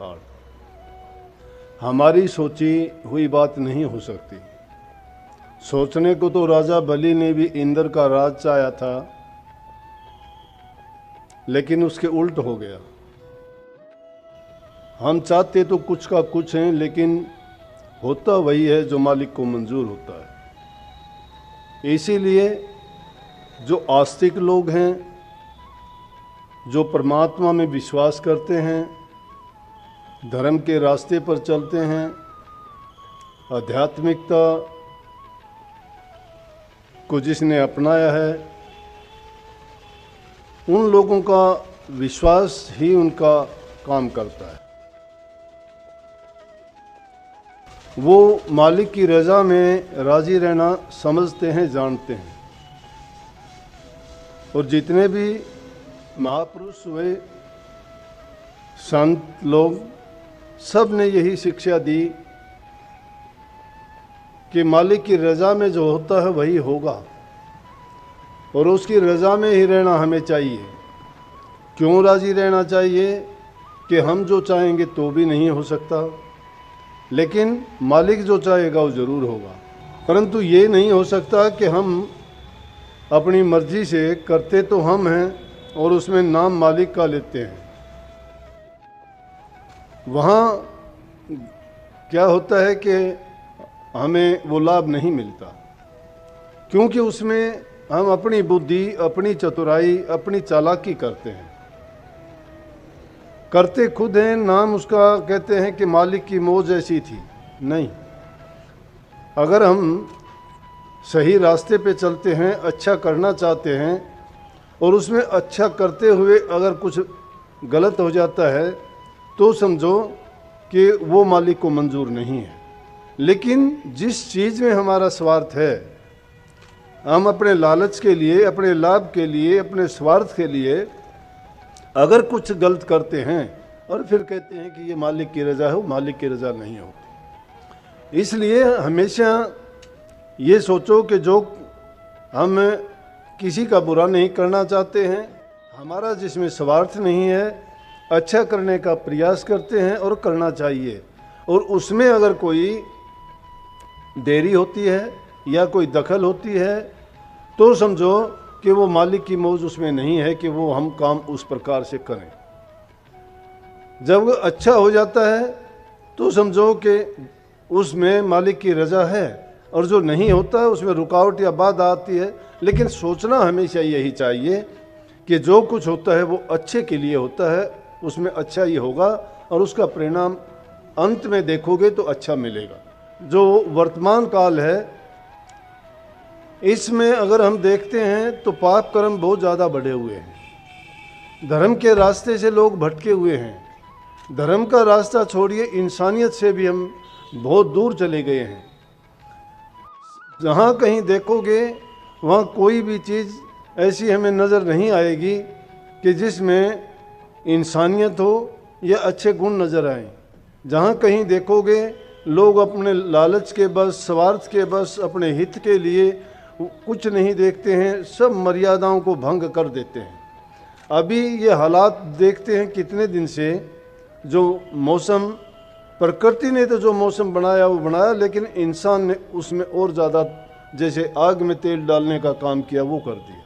ताड़। हमारी सोची हुई बात नहीं हो सकती। सोचने को तो राजा बलि ने भी इंद्र का राज चाहा था, लेकिन उसके उल्ट हो गया। हम चाहते तो कुछ का कुछ हैं, लेकिन होता वही है जो मालिक को मंजूर होता है। इसीलिए जो आस्तिक लोग हैं, जो परमात्मा में विश्वास करते हैं, धर्म के रास्ते पर चलते हैं, आध्यात्मिकता को जिसने अपनाया है, उन लोगों का विश्वास ही उनका काम करता है। वो मालिक की रज़ा में राज़ी रहना समझते हैं, जानते हैं। और जितने भी महापुरुष हुए, संत लोग, सब ने यही शिक्षा दी कि मालिक की रज़ा में जो होता है वही होगा, और उसकी रज़ा में ही रहना हमें चाहिए। क्यों राज़ी रहना चाहिए? कि हम जो चाहेंगे तो भी नहीं हो सकता, लेकिन मालिक जो चाहेगा वो ज़रूर होगा। परंतु ये नहीं हो सकता कि हम अपनी मर्जी से करते तो हम हैं और उसमें नाम मालिक का लेते हैं। वहाँ क्या होता है कि हमें वो लाभ नहीं मिलता, क्योंकि उसमें हम अपनी बुद्धि, अपनी चतुराई, अपनी चालाकी करते हैं। करते खुद हैं, नाम उसका कहते हैं कि मालिक की मौज ऐसी थी। नहीं, अगर हम सही रास्ते पे चलते हैं, अच्छा करना चाहते हैं, और उसमें अच्छा करते हुए अगर कुछ गलत हो जाता है तो समझो कि वो मालिक को मंजूर नहीं है। लेकिन जिस चीज़ में हमारा स्वार्थ है, हम अपने लालच के लिए, अपने लाभ के लिए, अपने स्वार्थ के लिए अगर कुछ गलत करते हैं और फिर कहते हैं कि ये मालिक की रज़ा हो, मालिक की रज़ा नहीं होती। इसलिए हमेशा ये सोचो कि जो हम किसी का बुरा नहीं करना चाहते हैं, हमारा जिसमें स्वार्थ नहीं है, अच्छा करने का प्रयास करते हैं और करना चाहिए। और उसमें अगर कोई देरी होती है या कोई दखल होती है तो समझो कि वो मालिक की मौज उसमें नहीं है कि वो हम काम उस प्रकार से करें। जब अच्छा हो जाता है तो समझो कि उसमें मालिक की रज़ा है, और जो नहीं होता है उसमें रुकावट या बाधा आती है। लेकिन सोचना हमेशा यही चाहिए कि जो कुछ होता है वो अच्छे के लिए होता है, उसमें अच्छा ही होगा और उसका परिणाम अंत में देखोगे तो अच्छा मिलेगा। जो वर्तमान काल है, इसमें अगर हम देखते हैं तो पाप कर्म बहुत ज़्यादा बढ़े हुए हैं। धर्म के रास्ते से लोग भटके हुए हैं। धर्म का रास्ता छोड़िए, इंसानियत से भी हम बहुत दूर चले गए हैं। जहाँ कहीं देखोगे वहाँ कोई भी चीज़ ऐसी हमें नज़र नहीं आएगी कि जिसमें इंसानियत हो या अच्छे गुण नज़र आए। जहाँ कहीं देखोगे लोग अपने लालच के बस, स्वार्थ के बस, अपने हित के लिए कुछ नहीं देखते हैं, सब मर्यादाओं को भंग कर देते हैं। अभी ये हालात देखते हैं कितने दिन से, जो मौसम, प्रकृति ने तो जो मौसम बनाया वो बनाया, लेकिन इंसान ने उसमें और ज़्यादा जैसे आग में तेल डालने का काम किया, वो कर दिया।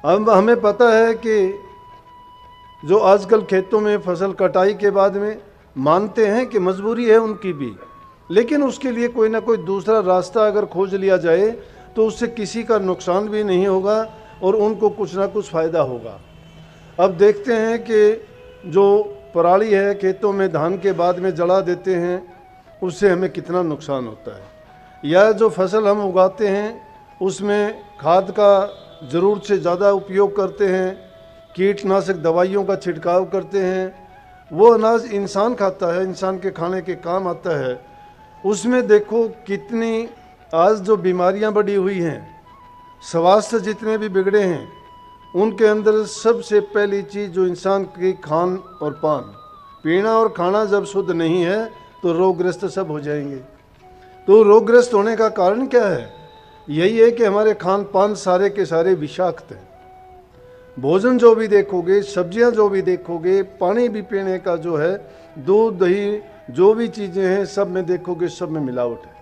अब हमें पता है कि जो आजकल खेतों में फसल कटाई के बाद में मानते हैं कि मजबूरी है उनकी भी, लेकिन उसके लिए कोई ना कोई दूसरा रास्ता अगर खोज लिया जाए तो उससे किसी का नुकसान भी नहीं होगा और उनको कुछ ना कुछ फ़ायदा होगा। अब देखते हैं कि जो पराली है खेतों में धान के बाद में जला देते हैं, उससे हमें कितना नुकसान होता है। या जो फसल हम उगाते हैं उसमें खाद का ज़रूरत से ज़्यादा उपयोग करते हैं, कीटनाशक दवाइयों का छिड़काव करते हैं, वो अनाज इंसान खाता है, इंसान के खाने के काम आता है। उसमें देखो कितनी आज जो बीमारियां बढ़ी हुई हैं, स्वास्थ्य जितने भी बिगड़े हैं, उनके अंदर सबसे पहली चीज़ जो इंसान की खान और पान, पीना और खाना जब शुद्ध नहीं है तो रोगग्रस्त सब हो जाएंगे। तो रोगग्रस्त होने का कारण क्या है? यही है कि हमारे खान पान सारे के सारे विषाक्त हैं। भोजन जो भी देखोगे, सब्जियां जो भी देखोगे, पानी भी पीने का जो है, दूध दही जो भी चीज़ें हैं, सब में देखोगे सब में मिलावट है।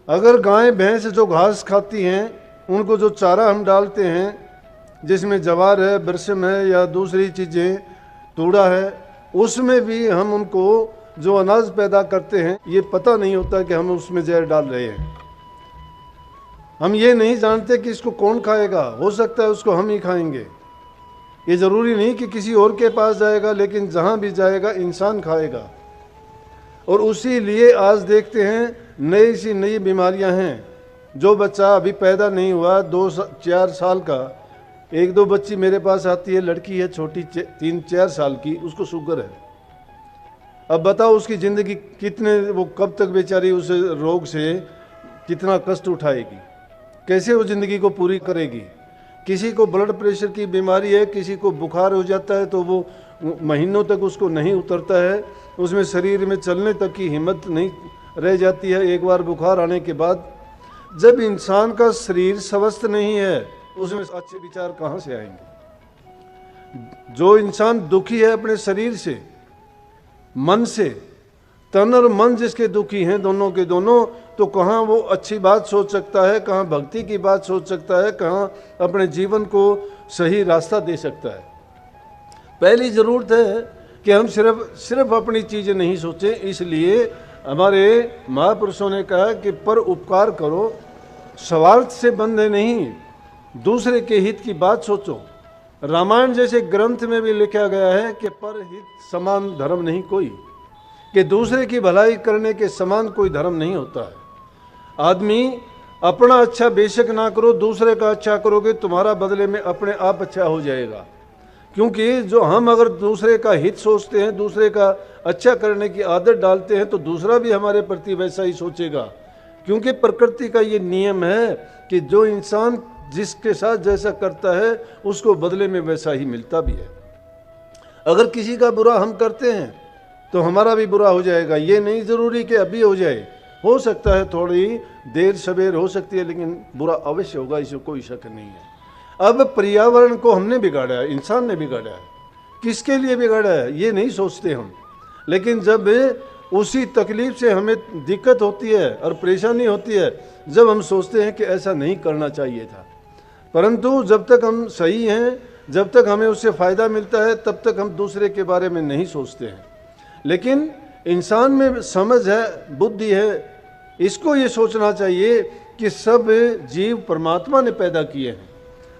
अगर गाय भैंस जो घास खाती हैं, उनको जो चारा हम डालते हैं, जिसमें जवार है, बरसम है या दूसरी चीज़ें, तूड़ा है, उसमें भी हम उनको जो अनाज पैदा करते हैं, ये पता नहीं होता कि हम उसमें जहर डाल रहे हैं। हम ये नहीं जानते कि इसको कौन खाएगा, हो सकता है उसको हम ही खाएंगे। ये ज़रूरी नहीं कि किसी और के पास जाएगा, लेकिन जहाँ भी जाएगा इंसान खाएगा। और उसी लिए आज देखते हैं नई सी नई बीमारियां हैं। जो बच्चा अभी पैदा नहीं हुआ, 2-4 साल का, 1-2 बच्ची मेरे पास आती है, लड़की है छोटी 3-4 साल की, उसको शुगर है। अब बताओ उसकी ज़िंदगी कितने, वो कब तक बेचारी उस रोग से कितना कष्ट उठाएगी, कैसे वो ज़िंदगी को पूरी करेगी। किसी को ब्लड प्रेशर की बीमारी है, किसी को बुखार हो जाता है तो वो महीनों तक उसको नहीं उतरता है, उसमें शरीर में चलने तक की हिम्मत नहीं रह जाती है एक बार बुखार आने के बाद। जब इंसान का शरीर स्वस्थ नहीं है, उसमें अच्छे विचार कहाँ से आएंगे। जो इंसान दुखी है अपने शरीर से, मन से, तन और मन जिसके दुखी हैं दोनों के दोनों, तो कहाँ वो अच्छी बात सोच सकता है, कहाँ भक्ति की बात सोच सकता है, कहाँ अपने जीवन को सही रास्ता दे सकता है। पहली ज़रूरत है कि हम सिर्फ अपनी चीज़ें नहीं सोचें। इसलिए हमारे महापुरुषों ने कहा कि पर उपकार करो, स्वार्थ से बंधे नहीं, दूसरे के हित की बात सोचो। रामायण जैसे ग्रंथ में भी लिखा गया है कि पर हित समान धर्म नहीं कोई, कि दूसरे की भलाई करने के समान कोई धर्म नहीं होता है। आदमी अपना अच्छा बेशक ना करो, दूसरे का अच्छा करोगे, तुम्हारा बदले में अपने आप अच्छा हो जाएगा। क्योंकि जो हम अगर दूसरे का हित सोचते हैं, दूसरे का अच्छा करने की आदत डालते हैं, तो दूसरा भी हमारे प्रति वैसा ही सोचेगा। क्योंकि प्रकृति का ये नियम है कि जो इंसान जिसके साथ जैसा करता है, उसको बदले में वैसा ही मिलता भी है। अगर किसी का बुरा हम करते हैं तो हमारा भी बुरा हो जाएगा। ये नहीं ज़रूरी कि अभी हो जाए, हो सकता है थोड़ी देर सवेर हो सकती है, लेकिन बुरा अवश्य होगा, इसमें कोई शक नहीं है। अब पर्यावरण को हमने बिगाड़ा है, इंसान ने बिगाड़ा है। किसके लिए बिगाड़ा है ये नहीं सोचते हम, लेकिन जब उसी तकलीफ से हमें दिक्कत होती है और परेशानी होती है, जब हम सोचते हैं कि ऐसा नहीं करना चाहिए था। परंतु जब तक हम सही हैं, जब तक हमें उससे फ़ायदा मिलता है, तब तक हम दूसरे के बारे में नहीं सोचते हैं। लेकिन इंसान में समझ है, बुद्धि है, इसको ये सोचना चाहिए कि सब जीव परमात्मा ने पैदा किए हैं।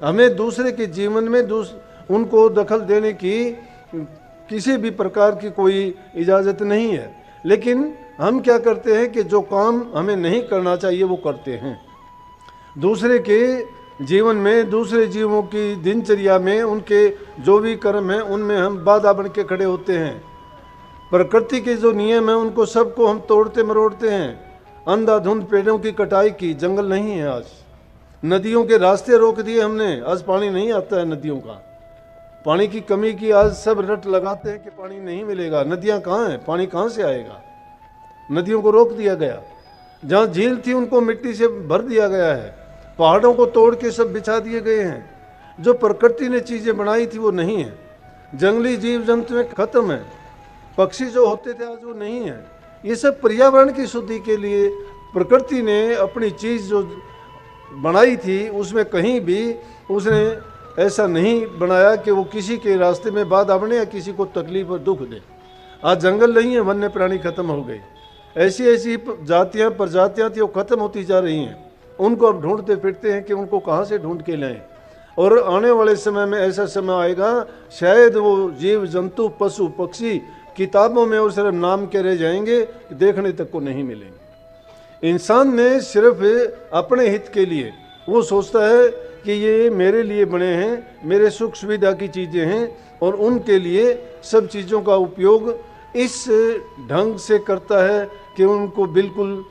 हमें दूसरे के जीवन में उनको दखल देने की किसी भी प्रकार की कोई इजाज़त नहीं है। लेकिन हम क्या करते हैं कि जो काम हमें नहीं करना चाहिए वो करते हैं। दूसरे के जीवन में, दूसरे जीवों की दिनचर्या में, उनके जो भी कर्म हैं उनमें हम बाधा बन के खड़े होते हैं। प्रकृति के जो नियम हैं उनको सबको हम तोड़ते मरोड़ते हैं। अंधाधुंध पेड़ों की कटाई की, जंगल नहीं है आज। नदियों के रास्ते रोक दिए हमने, आज पानी नहीं आता है नदियों का। पानी की कमी की आज सब रट लगाते हैं कि पानी नहीं मिलेगा। नदियाँ कहाँ हैं, पानी कहाँ से आएगा। नदियों को रोक दिया गया। जहाँ झील थी उनको मिट्टी से भर दिया गया है। पहाड़ों को तोड़ के सब बिछा दिए गए हैं। जो प्रकृति ने चीज़ें बनाई थी वो नहीं है। जंगली जीव जंतु में खत्म है। पक्षी जो होते थे आज वो नहीं है। ये सब पर्यावरण की शुद्धि के लिए प्रकृति ने अपनी चीज़ जो बनाई थी उसमें कहीं भी उसने ऐसा नहीं बनाया कि वो किसी के रास्ते में बाधा बने या किसी को तकलीफ और दुख दे। आज जंगल नहीं है, वन्य प्राणी खत्म हो गए। ऐसी ऐसी जातियाँ प्रजातियाँ थी वो खत्म होती जा रही हैं। उनको अब ढूंढते फिरते हैं कि उनको कहाँ से ढूंढ के लाएं। और आने वाले समय में ऐसा समय आएगा, शायद वो जीव जंतु पशु पक्षी किताबों में और सिर्फ नाम के रह जाएंगे, देखने तक को नहीं मिलेंगे। इंसान ने सिर्फ अपने हित के लिए वो सोचता है कि ये मेरे लिए बने हैं, मेरे सुख सुविधा की चीज़ें हैं, और उनके लिए सब चीज़ों का उपयोग इस ढंग से करता है कि उनको बिल्कुल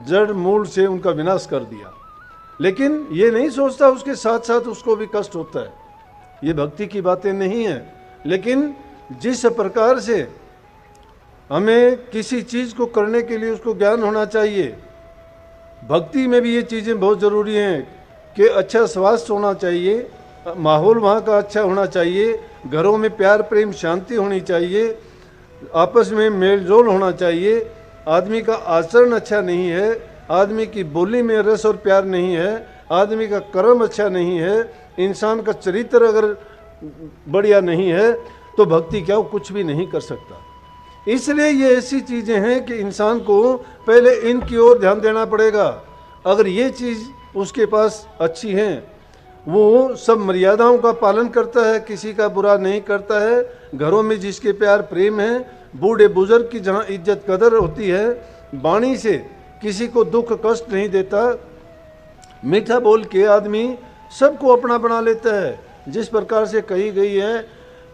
जड़ मूल से उनका विनाश कर दिया। लेकिन ये नहीं सोचता उसके साथ साथ उसको भी कष्ट होता है। ये भक्ति की बातें नहीं हैं। लेकिन जिस प्रकार से हमें किसी चीज़ को करने के लिए उसको ज्ञान होना चाहिए, भक्ति में भी ये चीज़ें बहुत ज़रूरी हैं कि अच्छा स्वास्थ्य होना चाहिए, माहौल वहाँ का अच्छा होना चाहिए, घरों में प्यार प्रेम शांति होनी चाहिए, आपस में मेल जोल होना चाहिए, आदमी का आचरण अच्छा नहीं है, आदमी की बोली में रस और प्यार नहीं है, आदमी का कर्म अच्छा नहीं है, इंसान का चरित्र अगर बढ़िया नहीं है तो भक्ति क्या, वो कुछ भी नहीं कर सकता। इसलिए ये ऐसी चीज़ें हैं कि इंसान को पहले इनकी ओर ध्यान देना पड़ेगा। अगर ये चीज़ उसके पास अच्छी है, वो सब मर्यादाओं का पालन करता है, किसी का बुरा नहीं करता है, घरों में जिसके प्यार प्रेम है, बूढ़े बुजुर्ग की जहाँ इज्जत कदर होती है, वाणी से किसी को दुख कष्ट नहीं देता, मीठा बोल के आदमी सबको अपना बना लेता है। जिस प्रकार से कही गई है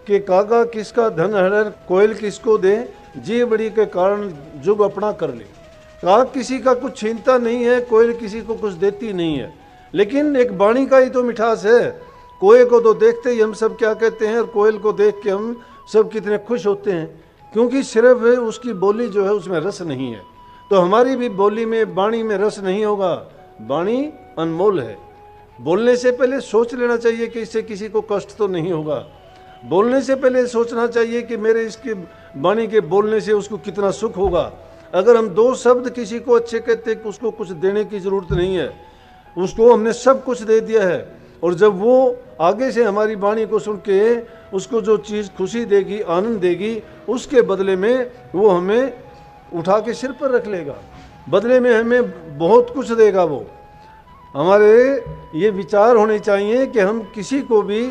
कि कागा किसका धन हरर, कोयल किसको दे, जी बड़ी के कारण जुग अपना कर ले। काग किसी का कुछ छीनता नहीं है, कोयल किसी को कुछ देती नहीं है, लेकिन एक वाणी का ही तो मिठास है। कोयल को तो देखते ही हम सब क्या कहते हैं, और कोयल को देख के हम सब कितने खुश होते हैं, क्योंकि सिर्फ उसकी बोली जो है उसमें रस नहीं है। तो हमारी भी बोली में वाणी में रस नहीं होगा। वाणी अनमोल है। बोलने से पहले सोच लेना चाहिए कि इससे किसी को कष्ट तो नहीं होगा। बोलने से पहले सोचना चाहिए कि मेरे इसके वाणी के बोलने से उसको कितना सुख होगा। अगर हम दो शब्द किसी को अच्छे कहते हैं, उसको कुछ देने की ज़रूरत नहीं है, उसको हमने सब कुछ दे दिया है, और जब वो आगे से हमारी वाणी को सुन के उसको जो चीज़ खुशी देगी, आनंद देगी, उसके बदले में वो हमें उठा के सिर पर रख लेगा, बदले में हमें बहुत कुछ देगा। वो हमारे ये विचार होने चाहिए कि हम किसी को भी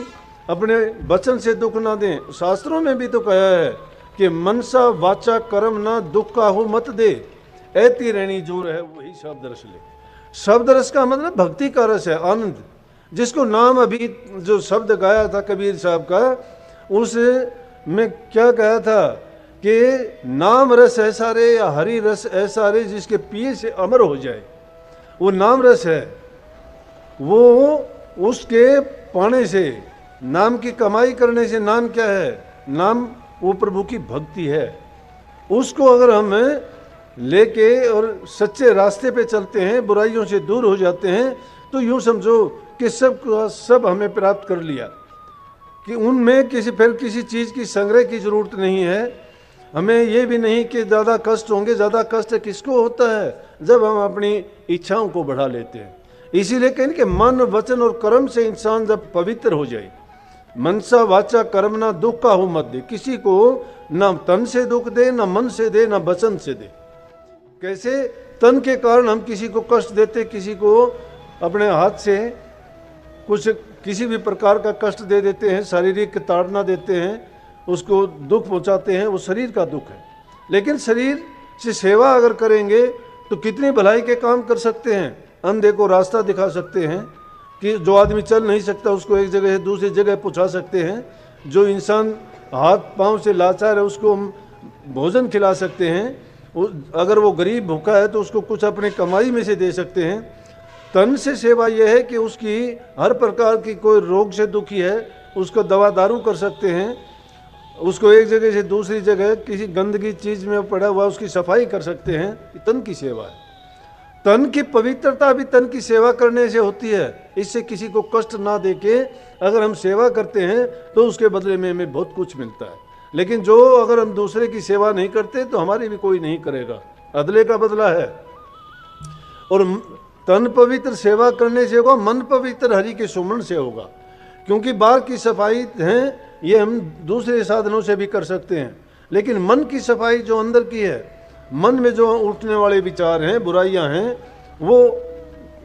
अपने वचन से दुख ना दें। शास्त्रों में भी तो कहा है कि मनसा वाचा कर्म ना दुख का हो मत दे, ऐती रहनी जोर है वही शब्द रस ले। शब्द रस का मतलब भक्ति का रस है, आनंद, जिसको नाम अभी जो शब्द गाया था कबीर साहब का, उस में क्या कहा था कि नाम रस ऐसा रे या हरि रस ऐसा रे जिसके पिए से अमर हो जाए। वो नाम रस है, वो उसके पाने से, नाम की कमाई करने से, नाम क्या है, नाम वो प्रभु की भक्ति है। उसको अगर हम लेके और सच्चे रास्ते पे चलते हैं, बुराइयों से दूर हो जाते हैं, तो यूँ समझो कि सब हमें प्राप्त कर लिया, कि उनमें फिर किसी चीज़ की संग्रह की ज़रूरत नहीं है। हमें ये भी नहीं कि ज़्यादा कष्ट होंगे। ज़्यादा कष्ट किसको होता है, जब हम अपनी इच्छाओं को बढ़ा लेते हैं। इसीलिए कहें कि मन वचन और कर्म से इंसान जब पवित्र हो जाए, मनसा वाचा कर्म ना दुख का हो मत दे, किसी को ना तन से दुख दे, ना मन से दे, ना वचन से दे। कैसे तन के कारण हम किसी को कष्ट देते, किसी को अपने हाथ से कुछ किसी भी प्रकार का कष्ट दे देते हैं, शारीरिक ताड़ना देते हैं, उसको दुख पहुंचाते हैं, वो शरीर का दुख है। लेकिन शरीर से सेवा अगर करेंगे तो कितनी भलाई के काम कर सकते हैं। अंधे को रास्ता दिखा सकते हैं, कि जो आदमी चल नहीं सकता उसको एक जगह से दूसरी जगह पहुंचा सकते हैं, जो इंसान हाथ पांव से लाचार है उसको हम भोजन खिला सकते हैं, अगर वो गरीब भूखा है तो उसको कुछ अपने कमाई में से दे सकते हैं। तन से सेवा यह है कि उसकी हर प्रकार की कोई रोग से दुखी है उसको दवा दारू कर सकते हैं, उसको एक जगह से दूसरी जगह किसी गंदगी चीज़ में पड़ा हुआ उसकी सफाई कर सकते हैं। तन की सेवा है। तन की पवित्रता भी तन की सेवा करने से होती है। इससे किसी को कष्ट ना देके अगर हम सेवा करते हैं तो उसके बदले में हमें बहुत कुछ मिलता है। लेकिन जो अगर हम दूसरे की सेवा नहीं करते तो हमारी भी कोई नहीं करेगा, अदले का बदला है। और तन पवित्र सेवा करने से होगा, मन पवित्र हरि के सुमरण से होगा। क्योंकि बाहर की सफाई है ये हम दूसरे साधनों से भी कर सकते हैं, लेकिन मन की सफाई जो अंदर की है, मन में जो उठने वाले विचार हैं, बुराइयां हैं, वो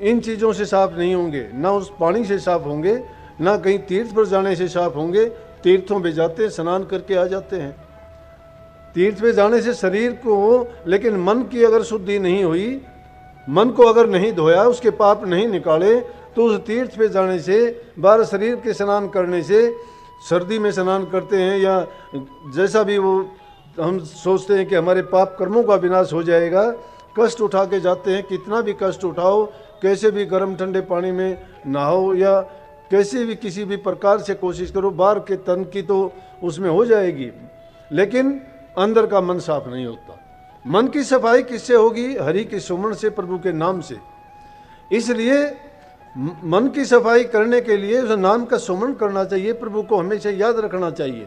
इन चीज़ों से साफ नहीं होंगे, ना उस पानी से साफ होंगे, ना कहीं तीर्थ पर जाने से साफ होंगे। तीर्थों पे जाते हैं, स्नान करके आ जाते हैं, तीर्थ पे जाने से शरीर को, लेकिन मन की अगर शुद्धि नहीं हुई, मन को अगर नहीं धोया, उसके पाप नहीं निकाले, तो उस तीर्थ पे जाने से, बाहर शरीर के स्नान करने से, सर्दी में स्नान करते हैं या जैसा भी वो हम सोचते हैं कि हमारे पाप कर्मों का विनाश हो जाएगा, कष्ट उठा के जाते हैं। कितना भी कष्ट उठाओ, कैसे भी गर्म ठंडे पानी में नहाओ या कैसे भी किसी भी प्रकार से कोशिश करो, बाहर के तन की तो उसमें हो जाएगी, लेकिन अंदर का मन साफ नहीं होता। मन की सफाई किससे होगी? हरि के सुमरण से, प्रभु के नाम से। इसलिए मन की सफाई करने के लिए उस नाम का सुमरण करना चाहिए, प्रभु को हमेशा याद रखना चाहिए।